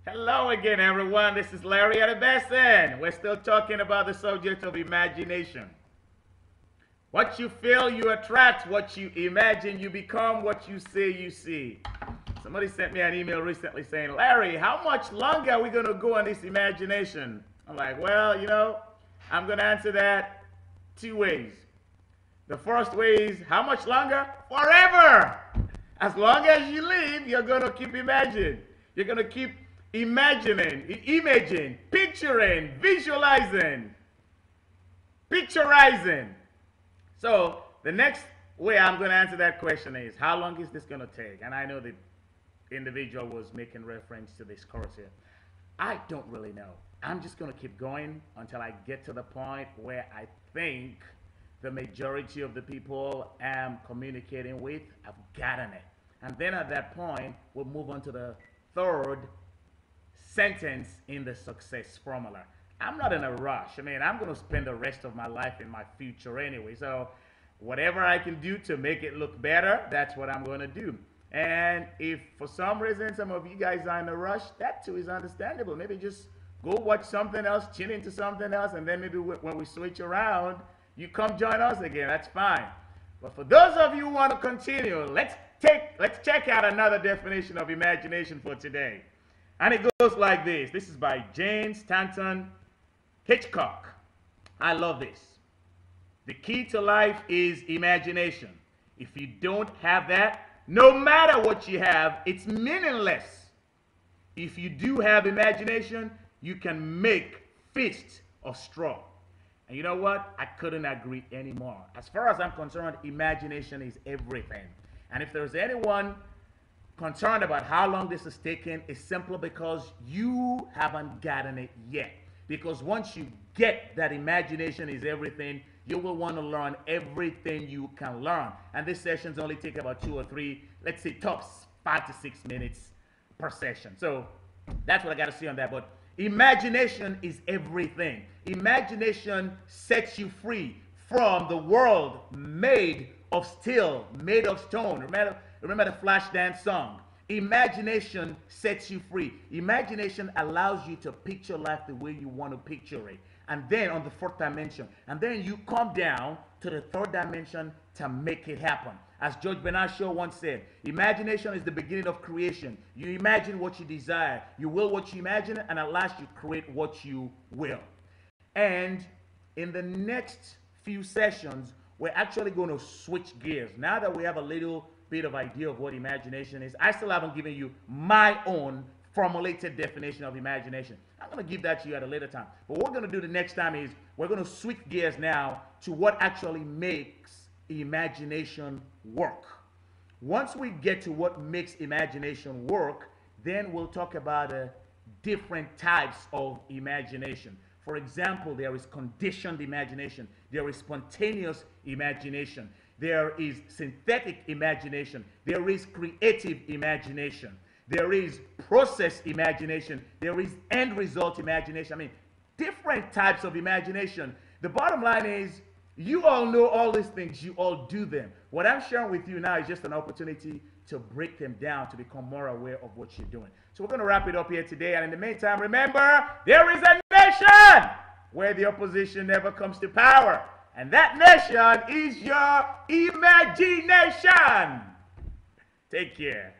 Hello again, everyone. This is Larry at Besson. We're still talking about the subject of imagination. What you feel, you attract. What you imagine, you become. What you say, you see. Somebody sent me an email recently saying, Larry, how much longer are we going to go on this imagination? I'm like, well, I'm going to answer that two ways. The first way is, how much longer? Forever! As long as you live, you're going to keep imagining. You're going to keep imagining, imaging, picturing, visualizing, picturizing. So the next way I'm going to answer that question is, how long is this going to take? And I know the individual was making reference to this course here. I don't really know. I'm just going to keep going until I get to the point where I think the majority of the people I'm communicating with have gotten it. And then at that point, we'll move on to the third sentence in the success formula. I'm not in a rush. I mean, I'm going to spend the rest of my life in my future anyway. So whatever I can do to make it look better, that's what I'm going to do. And if for some reason some of you guys are in a rush, that too is understandable. Maybe just go watch something else, tune into something else, and then maybe when we switch around, you come join us again. That's fine. But for those of you who want to continue, let's check out another definition of imagination for today. And it goes like this. This is by James Stanton Hitchcock. I love this. The key to life is imagination. If you don't have that, no matter what you have, it's meaningless. If you do have imagination, you can make fists of straw. And you know what? I couldn't agree anymore. As far as I'm concerned, imagination is everything. And if there's anyone concerned about how long this is taking, it's simply because you haven't gotten it yet. Because once you get that imagination is everything, you will want to learn everything you can learn. And these sessions only take about 2 or 3, let's say tops 5 to 6 minutes per session. So that's what I got to say on that. But imagination is everything. Imagination sets you free from the world made of steel, made of stone. Remember the Flashdance song? Imagination sets you free. Imagination allows you to picture life the way you want to picture it. And then on the fourth dimension. And then you come down to the third dimension to make it happen. As George Bernard Shaw once said, imagination is the beginning of creation. You imagine what you desire. You will what you imagine, and at last you create what you will. And in the next few sessions, we're actually going to switch gears. Now that we have a little bit of idea of what imagination is, I still haven't given you my own formulated definition of imagination. I'm going to give that to you at a later time. But what we're going to do the next time is we're going to switch gears now to what actually makes imagination work. Once we get to what makes imagination work, then we'll talk about different types of imagination. For example, there is conditioned imagination. There is spontaneous imagination. There is synthetic imagination. There is creative imagination. There is process imagination. There is end result imagination. I mean, different types of imagination. The bottom line is, you all know all these things. You all do them. What I'm sharing with you now is just an opportunity to break them down, to become more aware of what you're doing. So we're going to wrap it up here today. And in the meantime, remember, there is a nation where the opposition never comes to power. And that nation is your imagination. Take care.